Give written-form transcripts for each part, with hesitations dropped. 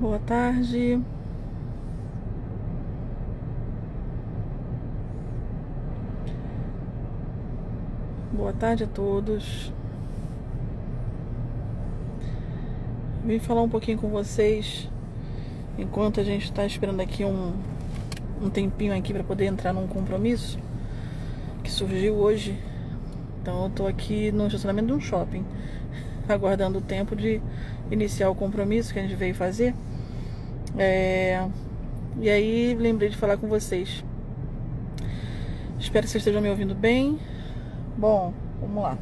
Boa tarde. Boa tarde a todos. Vim falar um pouquinho com vocês enquanto a gente está esperando aqui um tempinho aqui para poder entrar num compromisso que surgiu hoje. Então eu tô aqui no estacionamento de um shopping, aguardando o tempo de iniciar o compromisso que a gente veio fazer. E aí lembrei de falar com vocês. Espero que vocês estejam me ouvindo bem. Bom, vamos lá.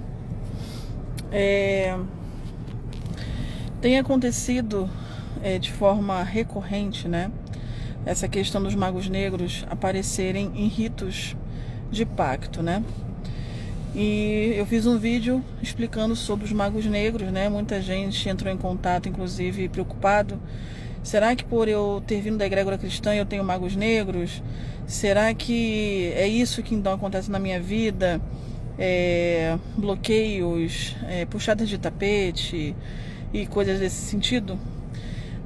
Tem acontecido de forma recorrente, né? Essa questão dos magos negros aparecerem em ritos de pacto, né? E eu fiz um vídeo explicando sobre os magos negros, né? Muita gente entrou em contato, inclusive preocupado. Será que por eu ter vindo da egrégora cristã eu tenho magos negros? Será que é isso que então acontece na minha vida? Bloqueios, puxadas de tapete e coisas desse sentido?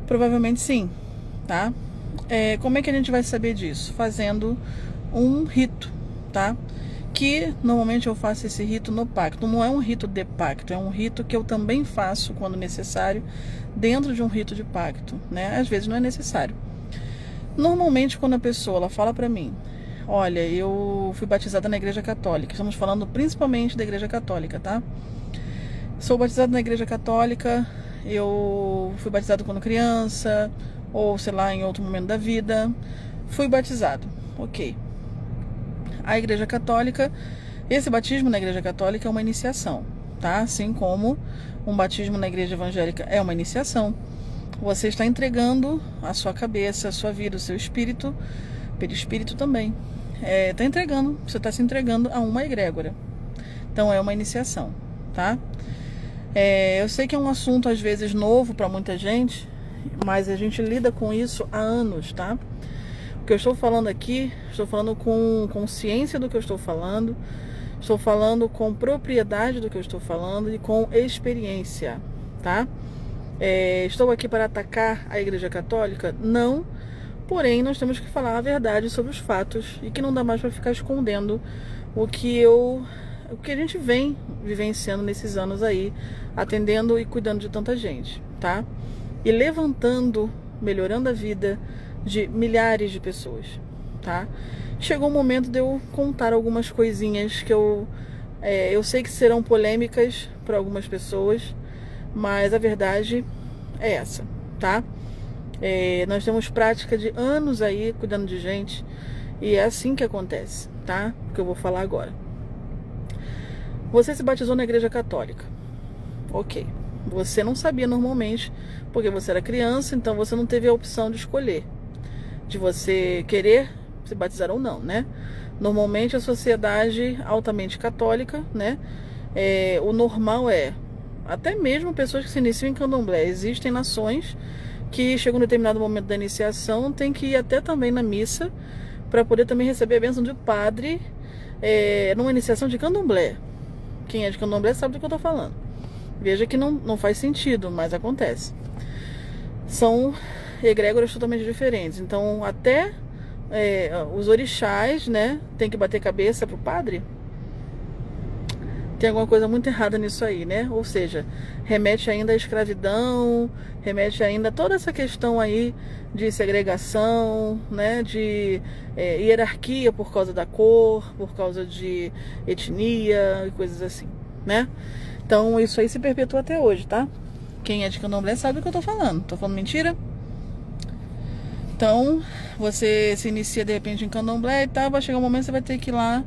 Provavelmente sim, tá? Como é que a gente vai saber disso? Fazendo um rito, tá? Que normalmente eu faço esse rito no pacto. Não é um rito de pacto, é um rito que eu também faço quando necessário dentro de um rito de pacto, né? Às vezes não é necessário. Normalmente quando a pessoa ela fala pra mim: olha, eu fui batizada na igreja católica. Estamos falando principalmente da igreja católica, tá? Sou batizada na igreja católica. Eu fui batizado quando criança, ou sei lá, em outro momento da vida. Fui batizado, ok. A igreja católica, esse batismo na igreja católica é uma iniciação, tá? Assim como um batismo na igreja evangélica é uma iniciação. Você está entregando a sua cabeça, a sua vida, o seu espírito, perispírito também. Está entregando, você está se entregando a uma egrégora. Então é uma iniciação, tá? Eu sei que é um assunto às vezes novo para muita gente, mas a gente lida com isso há anos, tá? O que eu estou falando aqui, estou falando com consciência do que eu estou falando com propriedade do que eu estou falando e com experiência, tá? Estou aqui para atacar a Igreja Católica? Não, porém nós temos que falar a verdade sobre os fatos e que não dá mais para ficar escondendo o que a gente vem vivenciando nesses anos aí, atendendo e cuidando de tanta gente, tá? E levantando, melhorando a vida de milhares de pessoas, tá? Chegou o momento de eu contar algumas coisinhas que eu sei que serão polêmicas para algumas pessoas, mas a verdade é essa, tá? Nós temos prática de anos aí cuidando de gente e é assim que acontece, tá? O que eu vou falar agora. Você se batizou na igreja católica, ok. Você não sabia normalmente, porque você era criança, então você não teve a opção de escolher, de você querer se batizar ou não, né? Normalmente a sociedade altamente católica, né? O normal até mesmo pessoas que se iniciam em candomblé. Existem nações que chegam em um determinado momento da iniciação, tem que ir até também na missa para poder também receber a bênção de padre numa iniciação de candomblé. Quem é de candomblé sabe do que eu tô falando. Veja que não faz sentido, mas acontece. São egrégoras totalmente diferentes. Então até os orixás, né, tem que bater cabeça pro padre. Tem alguma coisa muito errada nisso aí, né? Ou seja, remete ainda à escravidão, remete ainda a toda essa questão aí de segregação, né? De hierarquia por causa da cor, por causa de etnia e coisas assim, né? Então isso aí se perpetua até hoje, tá? Quem é de candomblé sabe o que eu tô falando. Tô falando mentira? Então, você se inicia de repente em candomblé e tal, vai chegar um momento que você vai ter que ir lá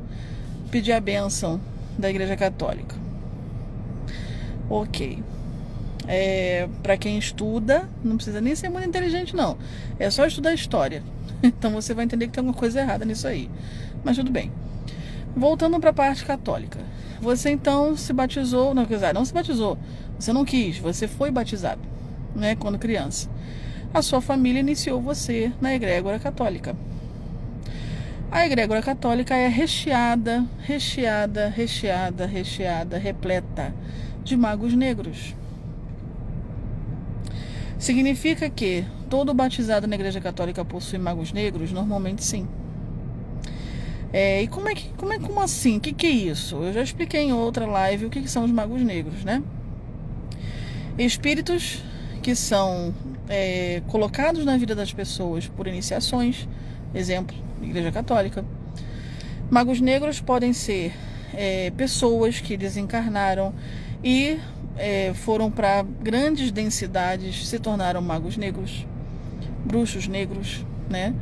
pedir a bênção da igreja católica. Ok. Para quem estuda, não precisa nem ser muito inteligente não. É só estudar história. Então você vai entender que tem alguma coisa errada nisso aí. Mas tudo bem. Voltando para a parte católica. Você então se batizou, não se batizou. Você não quis, você foi batizado, né, quando criança. A sua família iniciou você na egrégora católica. A egrégora católica é recheada, repleta de magos negros. Significa que todo batizado na Igreja Católica possui magos negros? Normalmente sim. E como assim? O que é isso? Eu já expliquei em outra live o que são os magos negros, né? Espíritos que são colocados na vida das pessoas por iniciações, exemplo, Igreja Católica. Magos negros podem ser pessoas que desencarnaram e foram para grandes densidades, se tornaram magos negros, bruxos negros, né?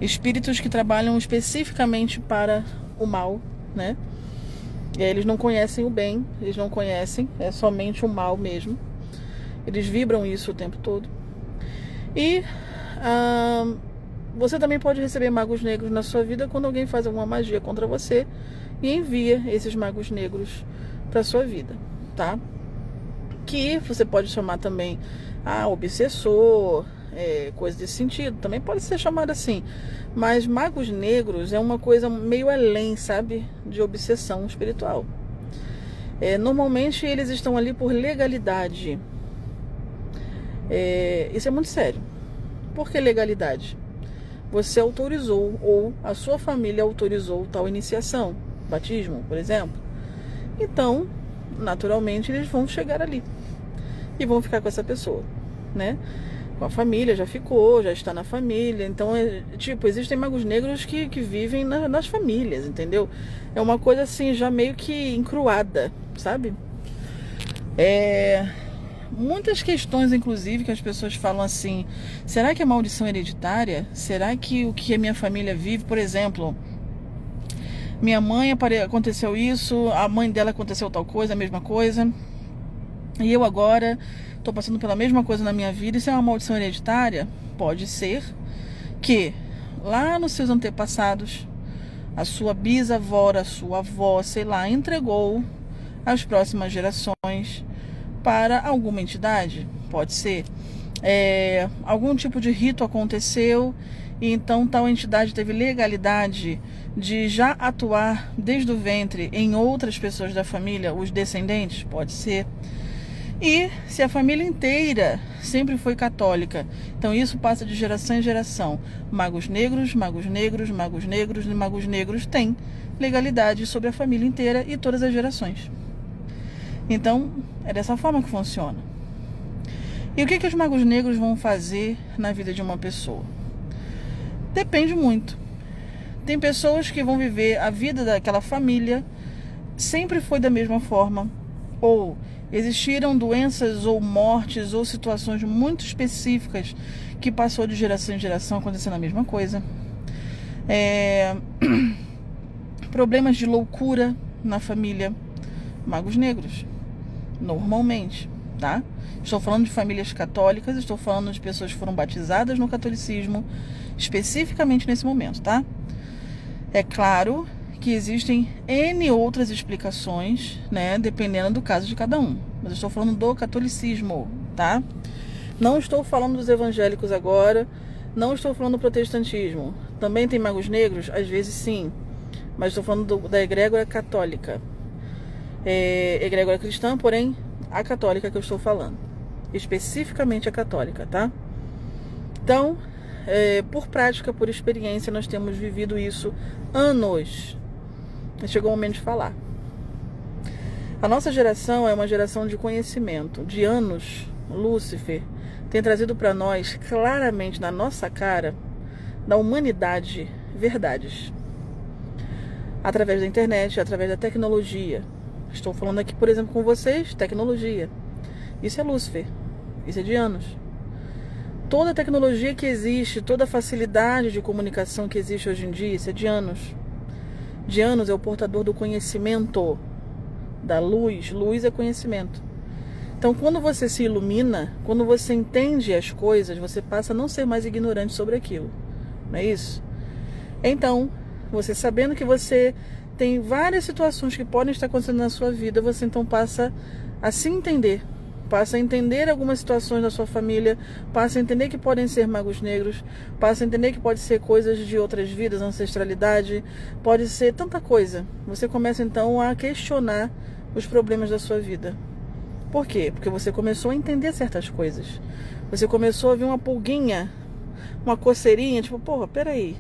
Espíritos que trabalham especificamente para o mal, né? Eles não conhecem o bem, eles não conhecem, é somente o mal mesmo. Eles vibram isso o tempo todo. E você também pode receber magos negros na sua vida quando alguém faz alguma magia contra você e envia esses magos negros para sua vida, tá? Que você pode chamar também obsessor, coisa desse sentido, também pode ser chamado assim. Mas magos negros é uma coisa meio além, sabe, de obsessão espiritual. Normalmente eles estão ali por legalidade. Isso é muito sério. Por que legalidade? Você autorizou ou a sua família autorizou tal iniciação, batismo, por exemplo. Então, naturalmente, eles vão chegar ali e vão ficar com essa pessoa, né? Com a família, já ficou, já está na família. Então, existem magos negros que vivem nas famílias, entendeu? É uma coisa assim, já meio que encruada, sabe? Muitas questões, inclusive, que as pessoas falam assim: será que é maldição hereditária? Será que o que a minha família vive, por exemplo, minha mãe aconteceu isso, a mãe dela aconteceu tal coisa, a mesma coisa, e eu agora estou passando pela mesma coisa na minha vida, isso é uma maldição hereditária? Pode ser que lá nos seus antepassados, a sua bisavó, a sua avó, sei lá, entregou as próximas gerações para alguma entidade, pode ser. Algum tipo de rito aconteceu e então tal entidade teve legalidade de já atuar desde o ventre em outras pessoas da família, os descendentes, pode ser. E se a família inteira sempre foi católica, então isso passa de geração em geração. Magos negros, magos negros, magos negros e magos negros têm legalidade sobre a família inteira e todas as gerações. Então, é dessa forma que funciona. E o que os magos negros vão fazer na vida de uma pessoa? Depende muito. Tem pessoas que vão viver a vida daquela família, sempre foi da mesma forma, ou existiram doenças ou mortes ou situações muito específicas que passou de geração em geração acontecendo a mesma coisa. Problemas de loucura na família, magos negros, normalmente, tá? Estou falando de famílias católicas, estou falando de pessoas que foram batizadas no catolicismo, especificamente nesse momento, tá? É claro que existem N outras explicações, né, dependendo do caso de cada um. Mas eu estou falando do catolicismo, tá? Não estou falando dos evangélicos agora, não estou falando do protestantismo. Também tem magos negros? Às vezes sim, mas estou falando da egrégora católica. Egrégora cristã, porém, a católica que eu estou falando. Especificamente a católica, tá? Então, por prática, por experiência, nós temos vivido isso anos. Chegou o momento de falar. A nossa geração é uma geração de conhecimento. De anos, Lúcifer tem trazido para nós, claramente na nossa cara, da humanidade, verdades. Através da internet, através da tecnologia. Estou falando aqui, por exemplo, com vocês, tecnologia. Isso é Lúcifer. Isso é de anos. Toda a tecnologia que existe, toda a facilidade de comunicação que existe hoje em dia, isso é de anos. De anos é o portador do conhecimento, da luz. Luz é conhecimento. Então, quando você se ilumina, quando você entende as coisas, você passa a não ser mais ignorante sobre aquilo. Não é isso? Então, você sabendo que você tem várias situações que podem estar acontecendo na sua vida, você então passa a se entender. Passa a entender algumas situações da sua família, passa a entender que podem ser magos negros, passa a entender que pode ser coisas de outras vidas, ancestralidade, pode ser tanta coisa. Você começa então a questionar os problemas da sua vida. Por quê? Porque você começou a entender certas coisas. Você começou a ver uma pulguinha, uma coceirinha, tipo, porra, peraí.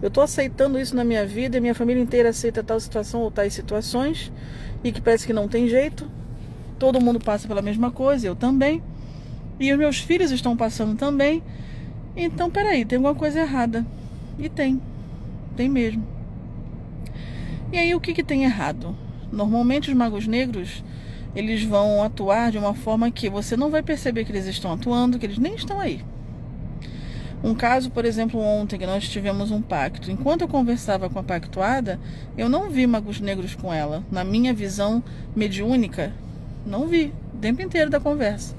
Eu tô aceitando isso na minha vida e minha família inteira aceita tal situação ou tais situações e que parece que não tem jeito. Todo mundo passa pela mesma coisa, eu também. E os meus filhos estão passando também. Então, peraí, tem alguma coisa errada. E tem mesmo. E aí, o que tem errado? Normalmente os magos negros, eles vão atuar de uma forma que você não vai perceber que eles estão atuando, que eles nem estão aí. Um caso, por exemplo, ontem que nós tivemos um pacto. Enquanto eu conversava com a pactuada, eu não vi magos negros com ela. Na minha visão mediúnica, não vi. O tempo inteiro da conversa.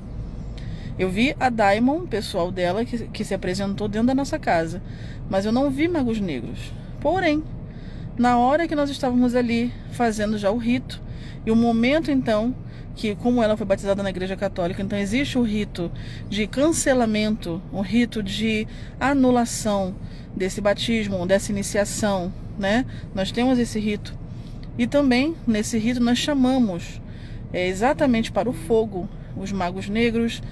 Eu vi a Daimon, pessoal dela, que se apresentou dentro da nossa casa. Mas eu não vi magos negros. Porém, na hora que nós estávamos ali fazendo já o rito, e o momento então, que como ela foi batizada na Igreja Católica, então existe o rito de cancelamento, o rito de anulação desse batismo, dessa iniciação, né? Nós temos esse rito. E também, nesse rito, nós chamamos exatamente para o fogo os magos negros,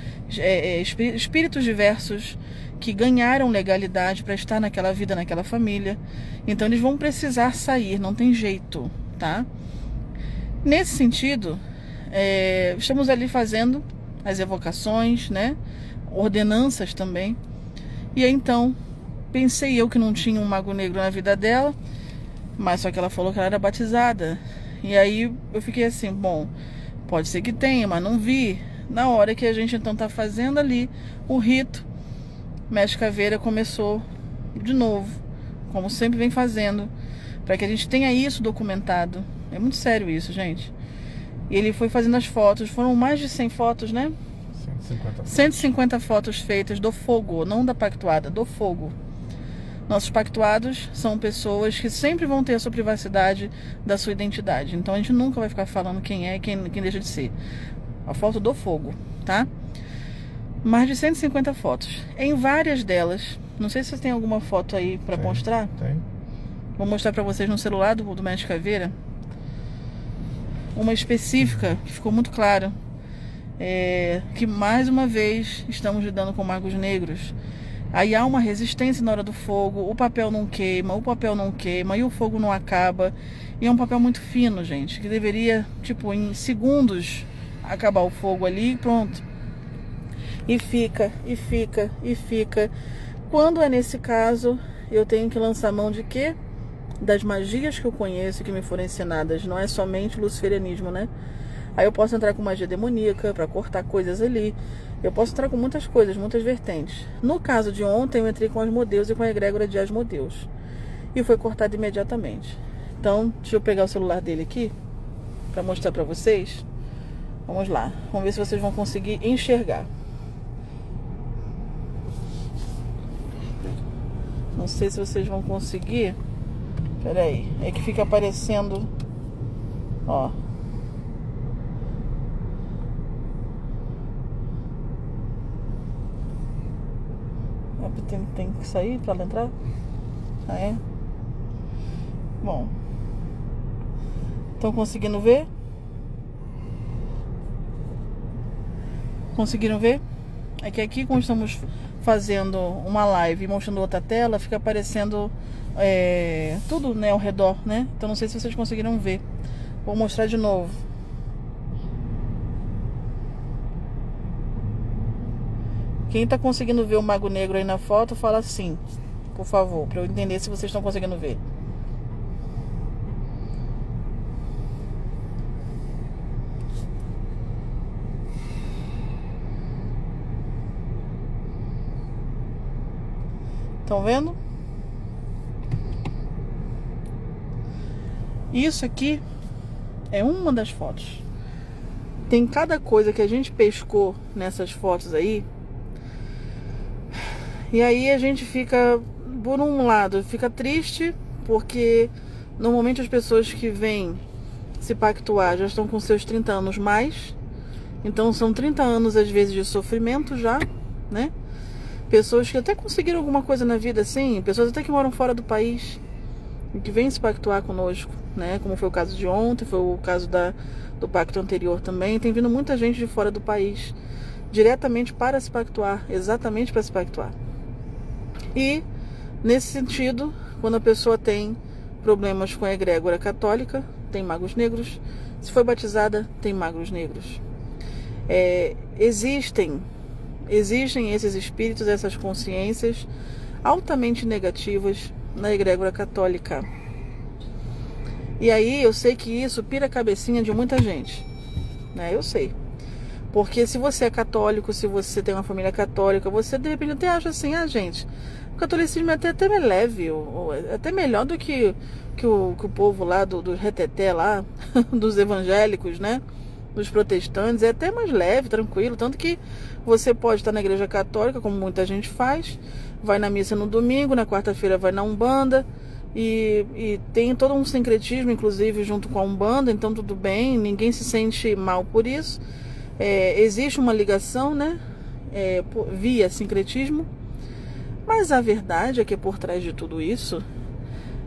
espíritos diversos que ganharam legalidade para estar naquela vida, naquela família. Então eles vão precisar sair, não tem jeito, tá? Nesse sentido, estamos ali fazendo as evocações, né? Ordenanças também. E aí, então, pensei eu que não tinha um mago negro na vida dela, mas só que ela falou que ela era batizada. E aí eu fiquei assim, bom, pode ser que tenha, mas não vi. Na hora que a gente então tá fazendo ali o rito, Mestre Caveira começou de novo, como sempre vem fazendo, para que a gente tenha isso documentado. É muito sério isso, gente. E ele foi fazendo as fotos, foram mais de 100 fotos, né? 150 fotos feitas do fogo, não da pactuada, do fogo. Nossos pactuados são pessoas que sempre vão ter a sua privacidade da sua identidade. Então a gente nunca vai ficar falando quem é e quem deixa de ser. A foto do fogo, tá? Mais de 150 fotos. Em várias delas, não sei se você tem alguma foto aí para mostrar. Tem. Vou mostrar para vocês no celular do Mestre Caveira. Uma específica, que ficou muito claro. Que mais uma vez estamos lidando com magos negros. Aí há uma resistência na hora do fogo, o papel não queima e o fogo não acaba. E é um papel muito fino, gente, que deveria, tipo, em segundos acabar o fogo ali e pronto. E fica. Quando é nesse caso, eu tenho que lançar mão de quê? Das magias que eu conheço, que me foram ensinadas. Não é somente o luciferianismo, né? Aí eu posso entrar com magia demoníaca para cortar coisas ali. Eu posso entrar com muitas coisas, muitas vertentes. No caso de ontem, eu entrei com Asmodeus e com a egrégora de Asmodeus. E foi cortado imediatamente. Então, deixa eu pegar o celular dele aqui para mostrar para vocês. Vamos lá. Vamos ver se vocês vão conseguir enxergar. Não sei se vocês vão conseguir. Pera aí. É que fica aparecendo. Ó. Tem que sair para ela entrar? Ah, é? Bom. Estão conseguindo ver? Conseguiram ver? É que aqui, quando estamos fazendo uma live e mostrando outra tela, fica aparecendo tudo, né, ao redor, né? Então não sei se vocês conseguiram ver. Vou mostrar de novo. Quem tá conseguindo ver o Mago Negro aí na foto, fala sim, por favor, para eu entender se vocês estão conseguindo ver. Estão vendo? Isso aqui é uma das fotos. Tem cada coisa que a gente pescou nessas fotos aí. E aí a gente fica, por um lado, fica triste, porque normalmente as pessoas que vêm se pactuar já estão com seus 30 anos mais. Então são 30 anos às vezes de sofrimento já, né? Pessoas que até conseguiram alguma coisa na vida assim, pessoas até que moram fora do país que vem se pactuar conosco, né? Como foi o caso de ontem, foi o caso do pacto anterior também. Tem vindo muita gente de fora do país, diretamente para se pactuar, exatamente para se pactuar. E, nesse sentido, quando a pessoa tem problemas com a egrégora católica, tem magos negros. Se foi batizada, tem magos negros. Existem esses espíritos, essas consciências altamente negativas na egrégora católica. E aí eu sei que isso pira a cabecinha de muita gente, né? Eu sei. Porque se você é católico, se você tem uma família católica, você de repente até acha assim, gente, o catolicismo é até leve, ou até melhor do que o povo lá do reteté lá, dos evangélicos, né? Dos protestantes, é até mais leve, tranquilo, tanto que você pode estar na igreja católica, como muita gente faz, vai na missa no domingo, na quarta-feira vai na Umbanda, e tem todo um sincretismo, inclusive, junto com a Umbanda, então tudo bem, ninguém se sente mal por isso. Existe uma ligação, né, via sincretismo, mas a verdade é que por trás de tudo isso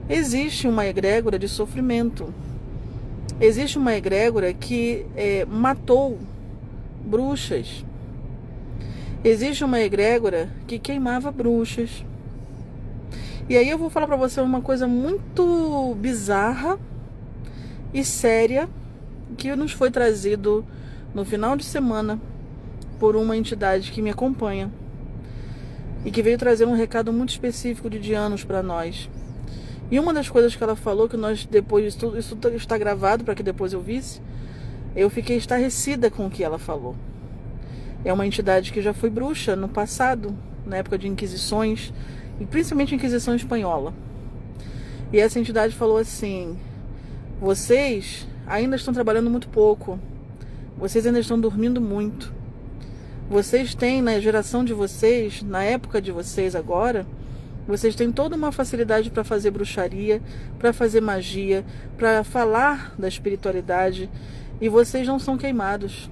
existe uma egrégora de sofrimento. Existe uma egrégora que matou bruxas. Existe uma egrégora que queimava bruxas. E aí eu vou falar para você uma coisa muito bizarra e séria que nos foi trazido no final de semana por uma entidade que me acompanha e que veio trazer um recado muito específico de Dianos para nós. E uma das coisas que ela falou, que nós depois, isso está gravado para que depois eu visse, eu fiquei estarrecida com o que ela falou. É uma entidade que já foi bruxa no passado, na época de inquisições, e principalmente Inquisição Espanhola. E essa entidade falou assim: vocês ainda estão trabalhando muito pouco, vocês ainda estão dormindo muito. Vocês têm, na geração de vocês, na época de vocês agora, vocês têm toda uma facilidade para fazer bruxaria, para fazer magia, para falar da espiritualidade, e vocês não são queimados.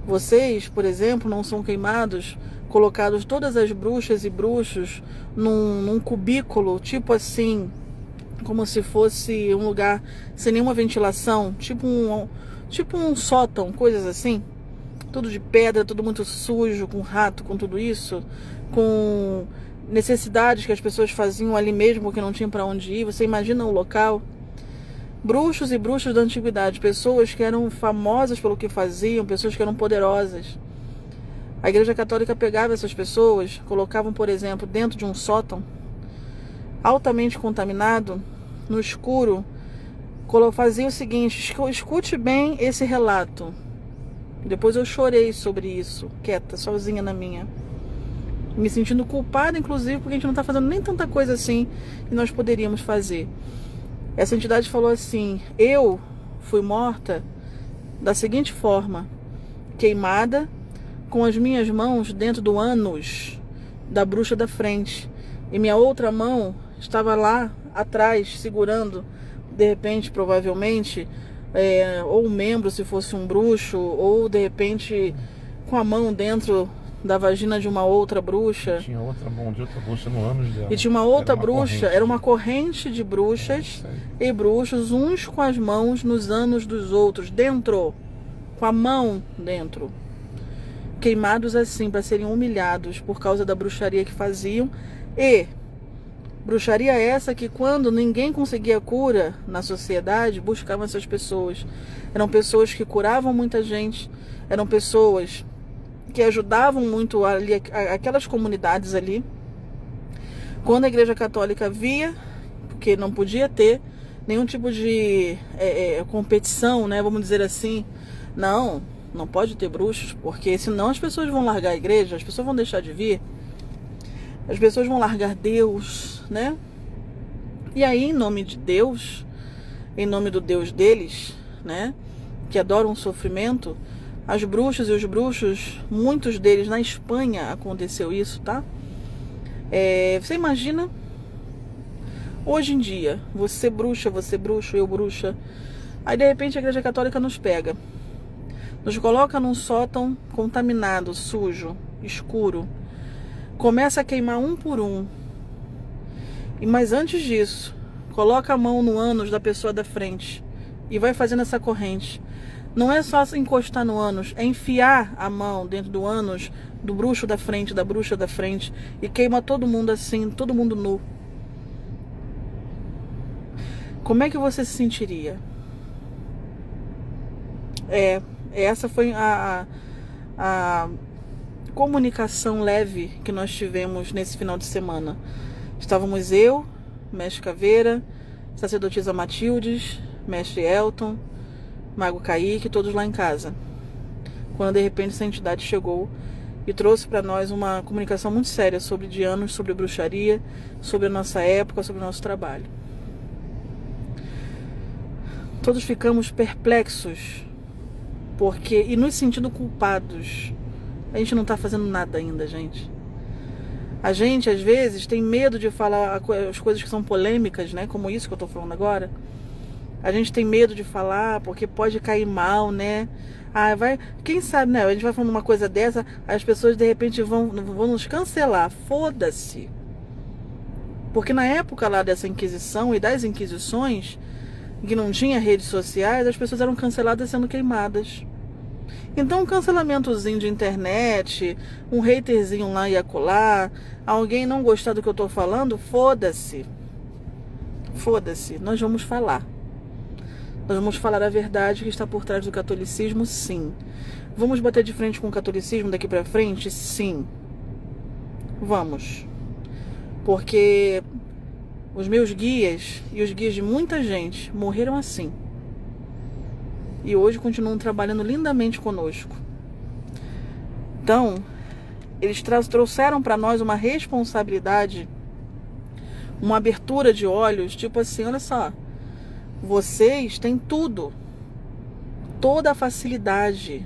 Vocês, por exemplo, não são queimados, colocados todas as bruxas e bruxos num cubículo, tipo assim, como se fosse um lugar sem nenhuma ventilação, tipo um sótão, coisas assim, tudo de pedra, tudo muito sujo, com rato, com tudo isso, com necessidades que as pessoas faziam ali mesmo porque não tinham para onde ir. Você imagina o local? Bruxos e bruxas da antiguidade, pessoas que eram famosas pelo que faziam, pessoas que eram poderosas. A Igreja Católica pegava essas pessoas, colocavam, por exemplo, dentro de um sótão altamente contaminado, no escuro, fazia o seguinte: escute bem esse relato. Depois eu chorei sobre isso, quieta, sozinha na minha, me sentindo culpada, inclusive, porque a gente não está fazendo nem tanta coisa assim que nós poderíamos fazer. Essa entidade falou assim: eu fui morta da seguinte forma, queimada com as minhas mãos dentro do ânus da bruxa da frente, e minha outra mão estava lá atrás segurando, de repente, provavelmente, ou um membro, se fosse um bruxo, ou de repente com a mão dentro da vagina de uma outra bruxa. Tinha outra mão de outra bruxa no ânus dela. E tinha uma outra bruxa, era uma corrente de bruxas e bruxos, uns com as mãos nos ânus dos outros, dentro, com a mão dentro. Queimados assim, para serem humilhados por causa da bruxaria que faziam. E bruxaria essa que, quando ninguém conseguia cura na sociedade, buscavam essas pessoas. Eram pessoas que curavam muita gente, eram pessoas que ajudavam muito ali, aquelas comunidades ali. Quando a Igreja Católica via, porque não podia ter nenhum tipo de competição, né, vamos dizer assim, não pode ter bruxos, porque senão as pessoas vão largar a igreja, as pessoas vão deixar de vir, as pessoas vão largar Deus, né? E aí, em nome de Deus, em nome do Deus deles, né, que adoram o sofrimento, as bruxas e os bruxos, muitos deles na Espanha aconteceu isso, tá? Você imagina, hoje em dia, você bruxo, eu bruxa, aí de repente a Igreja Católica nos pega, nos coloca num sótão contaminado, sujo, escuro, começa a queimar um por um. Mas antes disso, coloca a mão no ânus da pessoa da frente e vai fazendo essa corrente. Não é só encostar no ânus, é enfiar a mão dentro do ânus do bruxo da frente, da bruxa da frente, e queima todo mundo assim, todo mundo nu. Como é que você se sentiria? Essa foi a comunicação leve que nós tivemos nesse final de semana. Estávamos eu, Mestre Caveira, sacerdotisa Matildes, Mestre Elton, Mago Kaique, todos lá em casa. Quando de repente essa entidade chegou e trouxe para nós uma comunicação muito séria sobre Dianos, sobre bruxaria, sobre a nossa época, sobre o nosso trabalho. Todos ficamos perplexos, e nos sentindo culpados. A gente não está fazendo nada ainda, gente. A gente, às vezes, tem medo de falar as coisas que são polêmicas, né? Como isso que eu estou falando agora. A gente tem medo de falar porque pode cair mal, né? Quem sabe, né? A gente vai falando uma coisa dessa, as pessoas de repente vão nos cancelar. Foda-se. Porque na época lá dessa Inquisição e das Inquisições, que não tinha redes sociais, as pessoas eram canceladas sendo queimadas. Então um cancelamentozinho de internet, um haterzinho lá e acolá, alguém não gostar do que eu tô falando, foda-se. Foda-se, nós vamos falar. Nós vamos falar a verdade que está por trás do catolicismo, sim. Vamos bater de frente com o catolicismo daqui pra frente? Sim. Vamos. Porque os meus guias e os guias de muita gente morreram assim. E hoje continuam trabalhando lindamente conosco. Então, eles trouxeram para nós uma responsabilidade, uma abertura de olhos, tipo assim, olha só, vocês têm tudo, toda a facilidade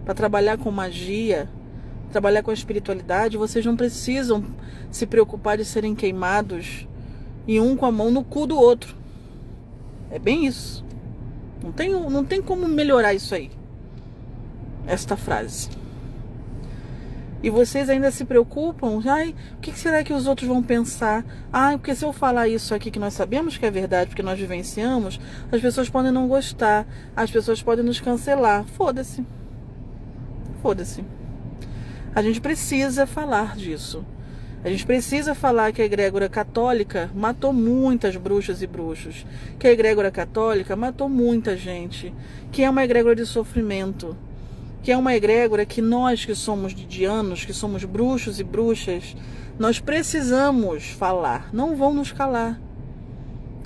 para trabalhar com magia, trabalhar com a espiritualidade. Vocês não precisam se preocupar de serem queimados e um com a mão no cu do outro. É bem isso. Não tem como melhorar isso aí. Esta frase. E vocês ainda se preocupam? O que será que os outros vão pensar? Porque se eu falar isso aqui que nós sabemos que é verdade, porque nós vivenciamos, as pessoas podem não gostar, as pessoas podem nos cancelar. Foda-se. Foda-se. A gente precisa falar disso. A gente precisa falar que a egrégora católica matou muitas bruxas e bruxos. Que a egrégora católica matou muita gente. Que é uma egrégora de sofrimento. Que é uma egrégora que nós que somos dianos, que somos bruxos e bruxas, nós precisamos falar. Não vão nos calar.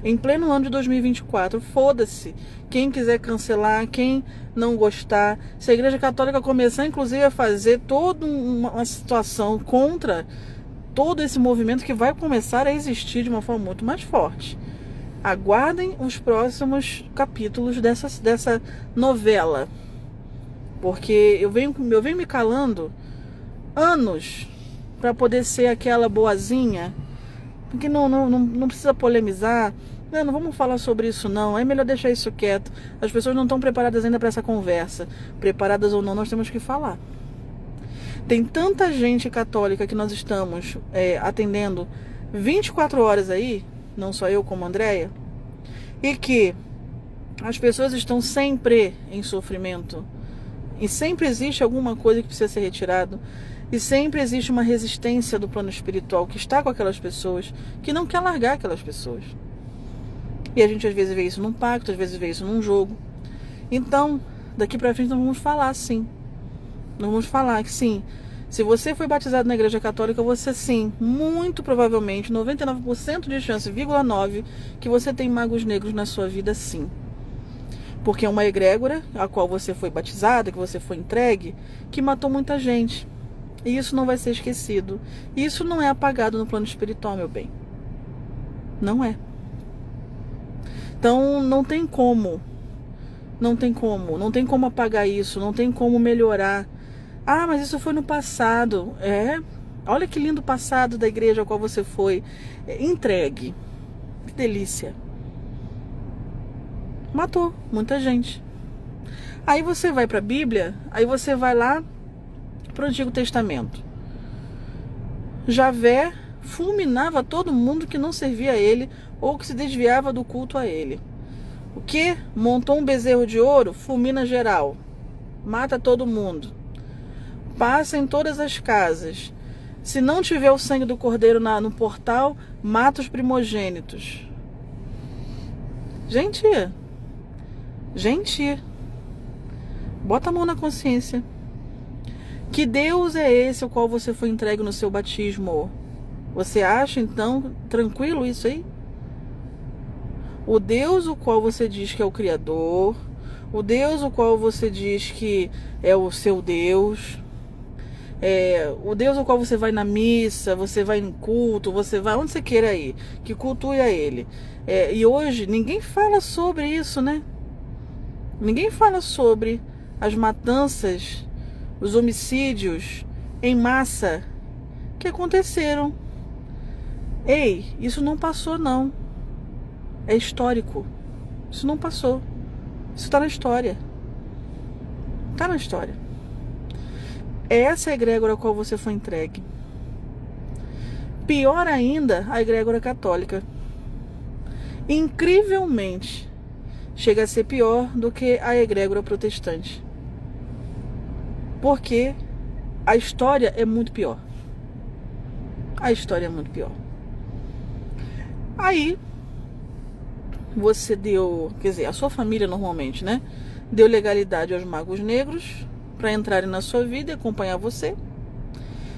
Em pleno ano de 2024, foda-se. Quem quiser cancelar, quem não gostar. Se a Igreja Católica começar, inclusive, a fazer toda uma situação contra todo esse movimento que vai começar a existir de uma forma muito mais forte. Aguardem os próximos capítulos dessa novela. Porque eu venho me calando anos para poder ser aquela boazinha. Porque não precisa polemizar. Não vamos falar sobre isso não. É melhor deixar isso quieto. As pessoas não estão preparadas ainda para essa conversa. Preparadas ou não, nós temos que falar. Tem tanta gente católica que nós estamos atendendo 24 horas aí, não só eu como a Andréia, e que as pessoas estão sempre em sofrimento, e sempre existe alguma coisa que precisa ser retirado, e sempre existe uma resistência do plano espiritual que está com aquelas pessoas, que não quer largar aquelas pessoas. E a gente às vezes vê isso num pacto, às vezes vê isso num jogo. Então, daqui pra frente nós vamos falar sim. Nós vamos falar que sim, se você foi batizado na Igreja Católica, você sim, muito provavelmente, 99% de chance, 9, que você tem magos negros na sua vida sim. Porque é uma egrégora a qual você foi batizada, que você foi entregue, que matou muita gente. E isso não vai ser esquecido. Isso não é apagado no plano espiritual, meu bem. Não é. Então não tem como. Não tem como apagar isso, não tem como melhorar. Mas isso foi no passado. Olha que lindo passado da igreja ao qual você foi entregue. Que delícia. Matou muita gente. Aí você vai para a Bíblia, aí você vai lá para o Antigo Testamento. Javé fulminava todo mundo que não servia a ele ou que se desviava do culto a ele. O que? Montou um bezerro de ouro, fulmina geral, mata todo mundo, passa em todas as casas. Se não tiver o sangue do cordeiro no portal, mata os primogênitos. Gente, bota a mão na consciência. Que Deus é esse ao qual você foi entregue no seu batismo? Você acha, então, tranquilo isso aí? O Deus o qual você diz que é o Criador, o Deus o qual você diz que é o seu Deus, o Deus ao qual você vai na missa, você vai em culto, você vai onde você queira ir, que cultue a Ele. E hoje ninguém fala sobre isso, né? Ninguém fala sobre as matanças, os homicídios em massa que aconteceram. Ei, isso não passou não. É histórico. Isso não passou. Isso está na história. Está na história. Essa é a egrégora a qual você foi entregue. Pior ainda, a egrégora católica. Incrivelmente, chega a ser pior do que a egrégora protestante. Porque a história é muito pior. A história é muito pior. Aí, você deu, quer dizer, a sua família normalmente, né? Deu legalidade aos magos negros para entrarem na sua vida e acompanhar você.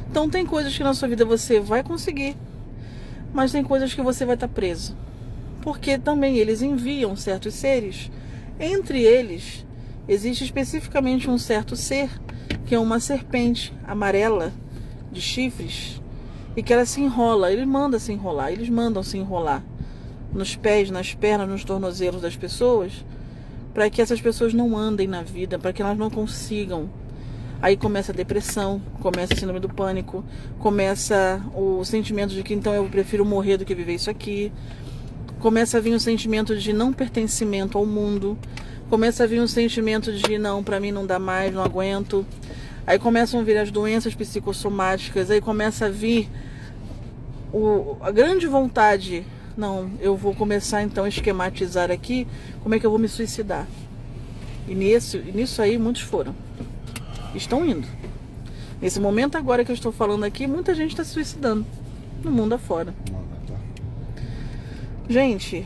Então tem coisas que na sua vida você vai conseguir, mas tem coisas que você vai estar preso. Porque também eles enviam certos seres. Entre eles, existe especificamente um certo ser, que é uma serpente amarela, de chifres, e que ela se enrola, eles mandam se enrolar nos pés, nas pernas, nos tornozelos das pessoas, para que essas pessoas não andem na vida, para que elas não consigam. Aí começa a depressão, começa a síndrome do pânico, começa o sentimento de que então eu prefiro morrer do que viver isso aqui, começa a vir o sentimento de não pertencimento ao mundo, começa a vir o sentimento de não, para mim não dá mais, não aguento. Aí começam a vir as doenças psicossomáticas, aí começa a vir a grande vontade, não, eu vou começar então a esquematizar aqui como é que eu vou me suicidar. E nisso aí muitos foram. Estão indo. Nesse momento agora que eu estou falando aqui, muita gente está se suicidando no mundo afora. Gente,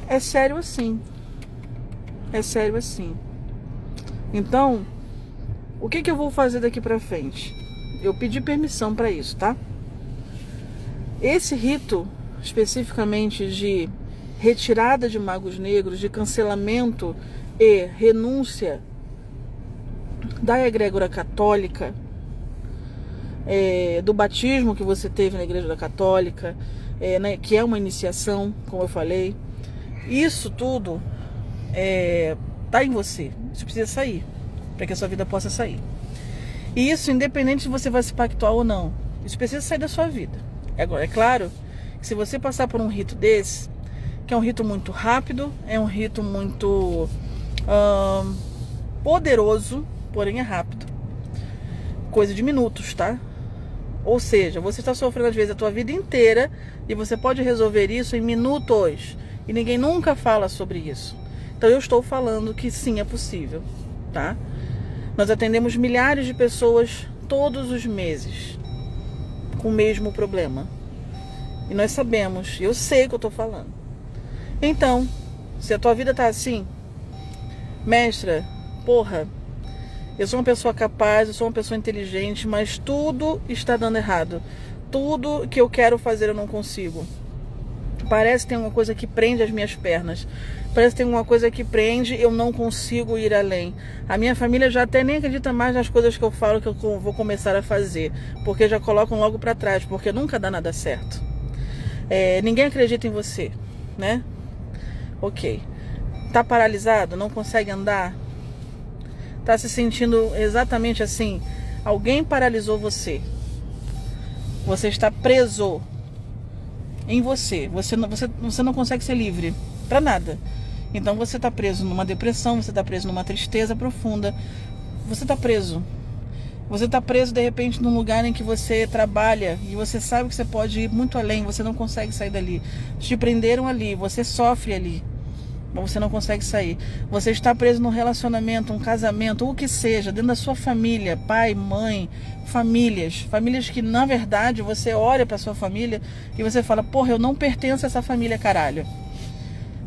é sério assim. É sério assim. Então, o que eu vou fazer daqui pra frente? Eu pedi permissão para isso, tá? Esse rito, especificamente de retirada de magos negros, de cancelamento e renúncia da egrégora católica, do batismo que você teve na igreja católica, né, que é uma iniciação, como eu falei, isso tudo tá em você. Isso precisa sair, para que a sua vida possa sair. E isso, independente se você vai se pactuar ou não, isso precisa sair da sua vida. Agora, é claro que se você passar por um rito desse, que é um rito muito rápido, é um rito muito poderoso, porém é rápido, coisa de minutos, tá? Ou seja, você está sofrendo às vezes a tua vida inteira e você pode resolver isso em minutos e ninguém nunca fala sobre isso. Então eu estou falando que sim, é possível, tá? Nós atendemos milhares de pessoas todos os meses com o mesmo problema. E nós sabemos, eu sei o que eu estou falando. Então, se a tua vida tá assim, mestra, porra, eu sou uma pessoa capaz, eu sou uma pessoa inteligente, mas tudo está dando errado. Tudo que eu quero fazer eu não consigo. Parece que tem uma coisa que prende as minhas pernas. Parece que tem uma coisa que prende, eu não consigo ir além. A minha família já até nem acredita mais nas coisas que eu falo que eu vou começar a fazer. Porque já colocam logo para trás, porque nunca dá nada certo. Ninguém acredita em você, né? Ok. Tá paralisado? Não consegue andar? Tá se sentindo exatamente assim? Alguém paralisou você. Você está preso em você. Você não consegue ser livre para nada. Então você está preso numa depressão, você está preso numa tristeza profunda. Você está preso. Você está preso de repente num lugar em que você trabalha e você sabe que você pode ir muito além, você não consegue sair dali. Te prenderam ali, você sofre ali, mas você não consegue sair. Você está preso num relacionamento, um casamento, ou o que seja, dentro da sua família, pai, mãe, famílias que na verdade você olha para sua família e você fala, porra, eu não pertenço a essa família, caralho.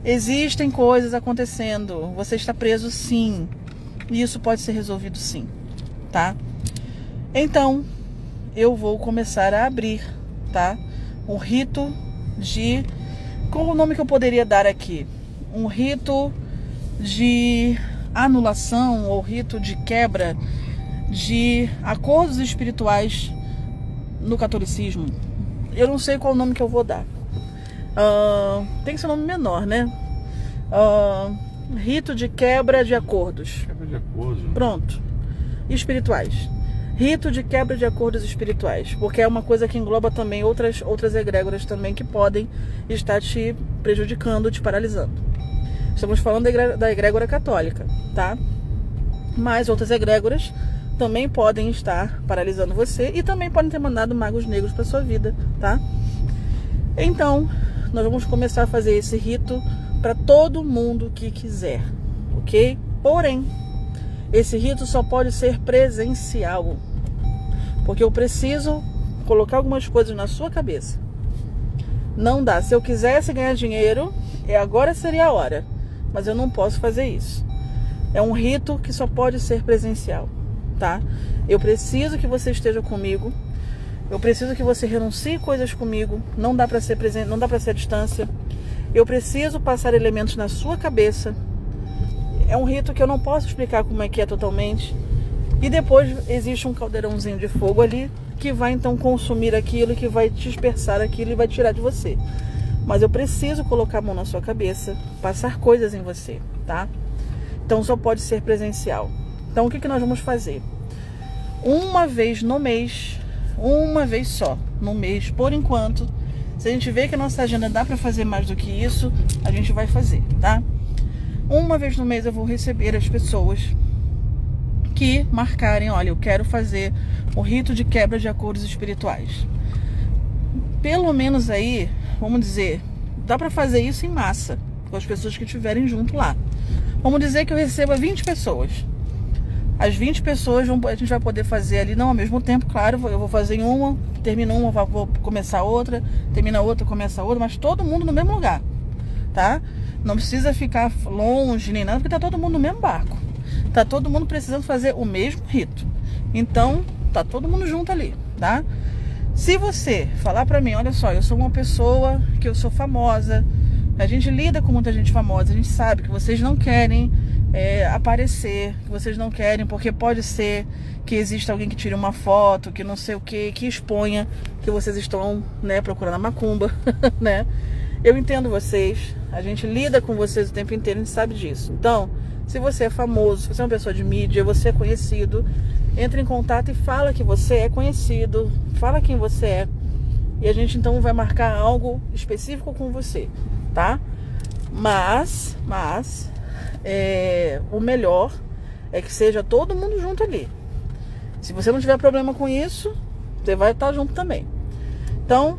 Existem coisas acontecendo, você está preso sim, e isso pode ser resolvido sim, tá? Então, eu vou começar a abrir, tá? Um rito de... Qual o nome que eu poderia dar aqui? Um rito de anulação ou rito de quebra de acordos espirituais no catolicismo. Eu não sei qual o nome que eu vou dar. Tem que ser um nome menor, né? Rito de quebra de acordos. Quebra de acordos. Pronto. Espirituais. Rito de quebra de acordos espirituais, porque é uma coisa que engloba também outras egrégoras também que podem estar te prejudicando, te paralisando. Estamos falando da egrégora católica, tá? Mas outras egrégoras também podem estar paralisando você e também podem ter mandado magos negros para sua vida, tá? Então, nós vamos começar a fazer esse rito para todo mundo que quiser, ok? Porém, esse rito só pode ser presencial, porque eu preciso colocar algumas coisas na sua cabeça. Não dá. Se eu quisesse ganhar dinheiro, agora seria a hora, mas eu não posso fazer isso. É um rito que só pode ser presencial, tá? Eu preciso que você esteja comigo. Eu preciso que você renuncie coisas comigo. Não dá para ser presente, não dá para ser à distância. Eu preciso passar elementos na sua cabeça. É um rito que eu não posso explicar como é que é totalmente. E depois existe um caldeirãozinho de fogo ali que vai então consumir aquilo, que vai dispersar aquilo e vai tirar de você. Mas eu preciso colocar a mão na sua cabeça, passar coisas em você, tá? Então só pode ser presencial. Então o que nós vamos fazer? Uma vez no mês, uma vez só no mês, por enquanto. Se a gente vê que a nossa agenda dá para fazer mais do que isso, a gente vai fazer, tá? Uma vez no mês eu vou receber as pessoas que marcarem, olha, eu quero fazer o rito de quebra de acordos espirituais. Pelo menos aí, vamos dizer, dá para fazer isso em massa, com as pessoas que estiverem junto lá. Vamos dizer que eu receba 20 pessoas. As 20 pessoas a gente vai poder fazer ali, não ao mesmo tempo, claro, eu vou fazer em uma, termina uma, vou começar outra, termina outra, começa outra, mas todo mundo no mesmo lugar, tá? Não precisa ficar longe nem nada, porque tá todo mundo no mesmo barco. Tá todo mundo precisando fazer o mesmo rito. Então, tá todo mundo junto ali, tá? Se você falar pra mim, olha só, eu sou uma pessoa que eu sou famosa, a gente lida com muita gente famosa, a gente sabe que vocês não querem aparecer, que vocês não querem, porque pode ser que exista alguém que tire uma foto, que não sei o que exponha que vocês estão, né, procurando a macumba, né? Eu entendo vocês, a gente lida com vocês o tempo inteiro, a gente sabe disso. Então, se você é famoso, se você é uma pessoa de mídia, você é conhecido, entre em contato e fala que você é conhecido, fala quem você é, e a gente então vai marcar algo específico com você, tá? Mas o melhor é que seja todo mundo junto ali. Se você não tiver problema com isso, você vai estar junto também. Então,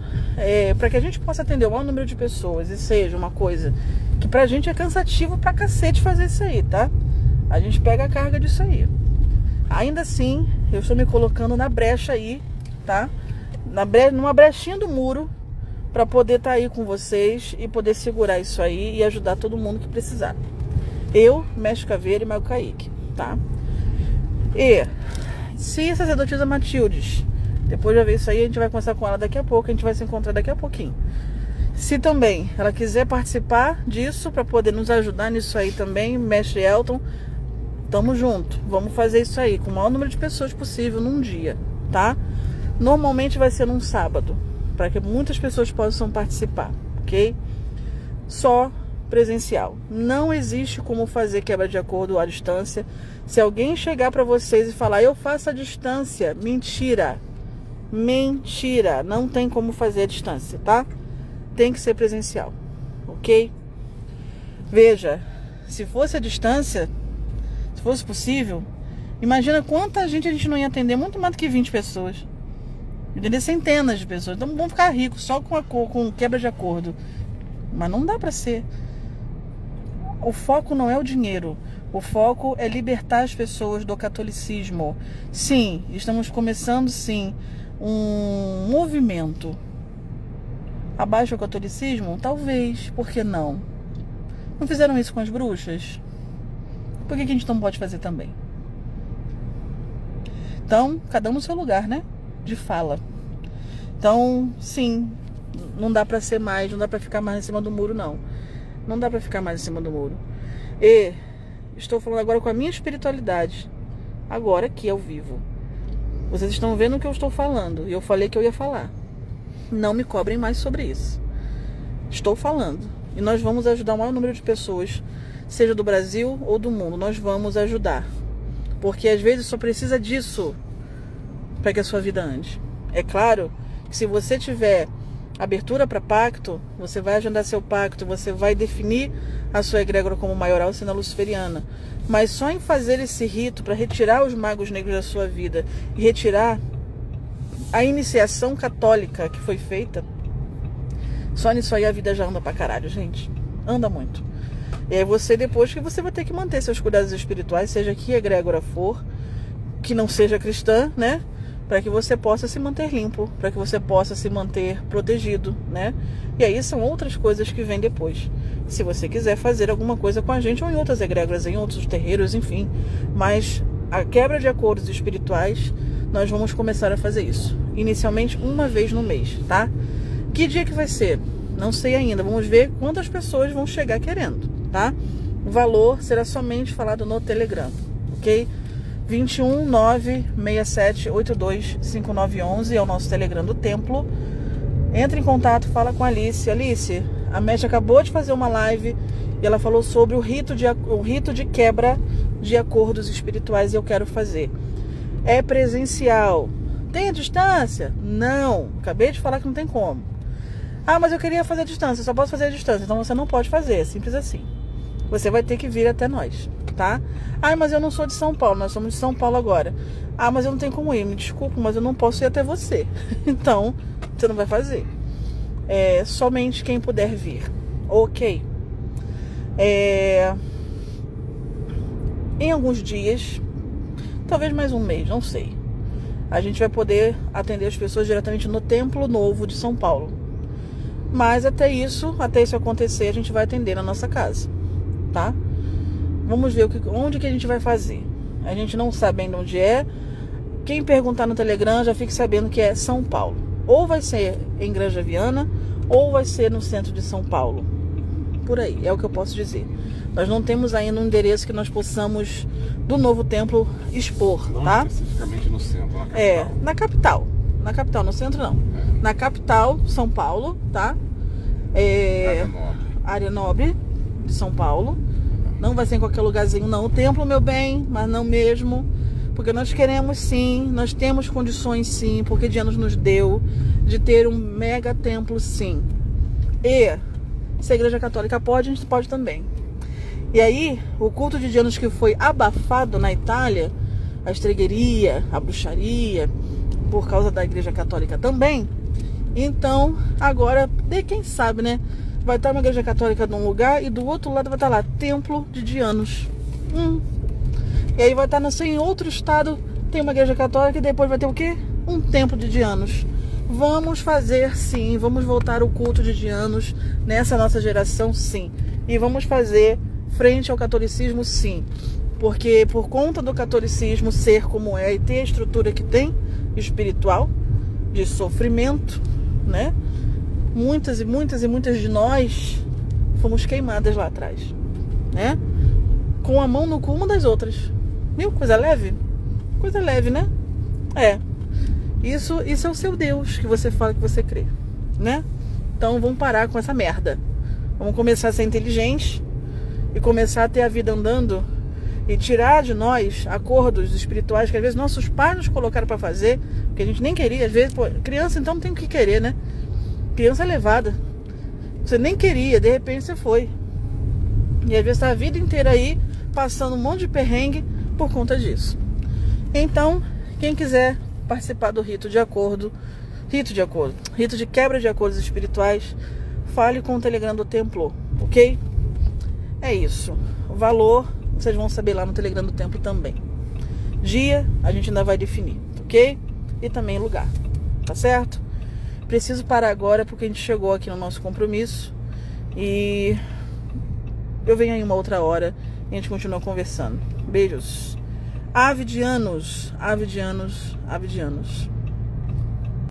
para que a gente possa atender o maior número de pessoas e seja uma coisa que pra gente é cansativo pra cacete fazer isso aí, tá? A gente pega a carga disso aí. Ainda assim, eu estou me colocando na brecha aí, tá? Numa brechinha do muro, pra poder estar aí com vocês e poder segurar isso aí e ajudar todo mundo que precisar. Eu, Mestre Caveira e Mago Kaique, tá? E se a sacerdotisa Matildes, depois de ver isso aí, a gente vai conversar com ela daqui a pouco, a gente vai se encontrar daqui a pouquinho. Se também ela quiser participar disso, para poder nos ajudar nisso aí também, Mestre Elton, tamo junto. Vamos fazer isso aí com o maior número de pessoas possível num dia, tá? Normalmente vai ser num sábado, para que muitas pessoas possam participar, ok? Só presencial. Não existe como fazer quebra de acordo à distância. Se alguém chegar para vocês e falar, eu faço a distância, mentira. Mentira. Não tem como fazer a distância, tá? Tem que ser presencial, ok? Veja, se fosse a distância, se fosse possível, Imagina quanta gente a gente não ia atender, muito mais do que 20 pessoas. Entender? Centenas de pessoas. Então vamos ficar ricos só com quebra de acordo. Mas não dá para ser. O foco não é o dinheiro. O foco é libertar as pessoas do catolicismo. Sim, estamos começando, sim, um movimento. Abaixo do catolicismo? Talvez. Por que não? Não fizeram isso com as bruxas? Por que a gente não pode fazer também? Então, cada um no seu lugar, né? De fala. Então, sim, não dá pra ser mais, não dá pra ficar mais em cima do muro, não. Não dá pra ficar mais em cima do muro. E estou falando agora com a minha espiritualidade. Agora, aqui ao vivo. Vocês estão vendo o que eu estou falando. E eu falei que eu ia falar. Não me cobrem mais sobre isso. Estou falando. E nós vamos ajudar o maior número de pessoas, seja do Brasil ou do mundo. Nós vamos ajudar. Porque às vezes só precisa disso para que a sua vida ande. É claro que se você tiver abertura para pacto, você vai agendar seu pacto, você vai definir a sua egrégora como maioral sendo a luciferiana. Mas só em fazer esse rito para retirar os magos negros da sua vida e retirar a iniciação católica que foi feita, só nisso aí a vida já anda pra caralho, gente. Anda muito. E aí você, depois que você vai ter que manter seus cuidados espirituais, seja que egrégora for, que não seja cristã, né? Para que você possa se manter limpo, para que você possa se manter protegido, né? E aí são outras coisas que vêm depois. Se você quiser fazer alguma coisa com a gente, ou em outras egrégoras, em outros terreiros, enfim. Mas a quebra de acordos espirituais, nós vamos começar a fazer isso. Inicialmente, uma vez no mês, tá? Que dia que vai ser? Não sei ainda. Vamos ver quantas pessoas vão chegar querendo, tá? O valor será somente falado no Telegram, ok? 21 967 82 5911 é o nosso Telegram do Templo. Entre em contato, fala com a Alice. Alice, a Mestre acabou de fazer uma live e ela falou sobre o rito de quebra de acordos espirituais e eu quero fazer. É presencial. Tem a distância? Não. Acabei de falar que não tem como. Ah, mas eu queria fazer a distância, só posso fazer a distância. Então você não pode fazer, simples assim. Você vai ter que vir até nós, tá? Ah, mas eu não sou de São Paulo, nós somos de São Paulo agora. Ah, mas eu não tenho como ir, me desculpa, mas eu não posso ir até você. Então, você não vai fazer. É somente quem puder vir. Ok. Em alguns dias, talvez mais um mês, não sei, a gente vai poder atender as pessoas diretamente no Templo Novo de São Paulo. Mas até isso acontecer, a gente vai atender na nossa casa, tá? Vamos ver onde que a gente vai fazer. A gente não sabe ainda onde é. Quem perguntar no Telegram já fique sabendo que é São Paulo. Ou vai ser em Granja Viana, ou vai ser no centro de São Paulo. Por aí, é o que eu posso dizer. Nós não temos ainda um endereço que nós possamos, do novo templo, expor, não tá? Especificamente no centro, na capital. Na capital. Na capital, no centro não. Na capital, São Paulo, tá? Área nobre de São Paulo. Não vai ser em qualquer lugarzinho, não. O templo, meu bem, mas não mesmo. Porque nós queremos sim, nós temos condições sim, porque Dianos nos deu, de ter um mega templo sim. E se a Igreja Católica pode, a gente pode também. E aí, o culto de Dianos que foi abafado na Itália, a estregueria, a bruxaria, por causa da Igreja Católica também. Então, agora, de quem sabe, né? Vai estar uma Igreja Católica num lugar e do outro lado vai estar lá, Templo de Dianos. E aí vai estar, não sei, em outro estado, tem uma Igreja Católica e depois vai ter o quê? Um Templo de Dianos. Vamos fazer sim, vamos voltar o culto de Dianos nessa nossa geração, sim. E vamos fazer frente ao catolicismo, sim. Porque por conta do catolicismo ser como é e ter a estrutura que tem, espiritual, de sofrimento, né? Muitas e muitas e muitas de nós fomos queimadas lá atrás, né? Com a mão no cu uma das outras. Viu? Coisa leve? Coisa leve, né? Isso é o seu Deus que você fala que você crê, né? Então vamos parar com essa merda. Vamos começar a ser inteligentes e começar a ter a vida andando e tirar de nós acordos espirituais que às vezes nossos pais nos colocaram para fazer, que a gente nem queria. Às vezes, pô, criança então não tem o que querer, né? Criança é levada. Você nem queria, de repente você foi. E às vezes tá a vida inteira aí passando um monte de perrengue por conta disso. Então, quem quiser participar do rito de quebra de acordos espirituais, fale com o Telegram do Templo, ok? É isso. O valor, vocês vão saber lá no Telegram do Templo também. Dia, a gente ainda vai definir, ok? E também lugar, tá certo? Preciso parar agora porque a gente chegou aqui no nosso compromisso e eu venho aí uma outra hora e a gente continua conversando. Beijos. Ave de anos, ave de anos, ave de anos.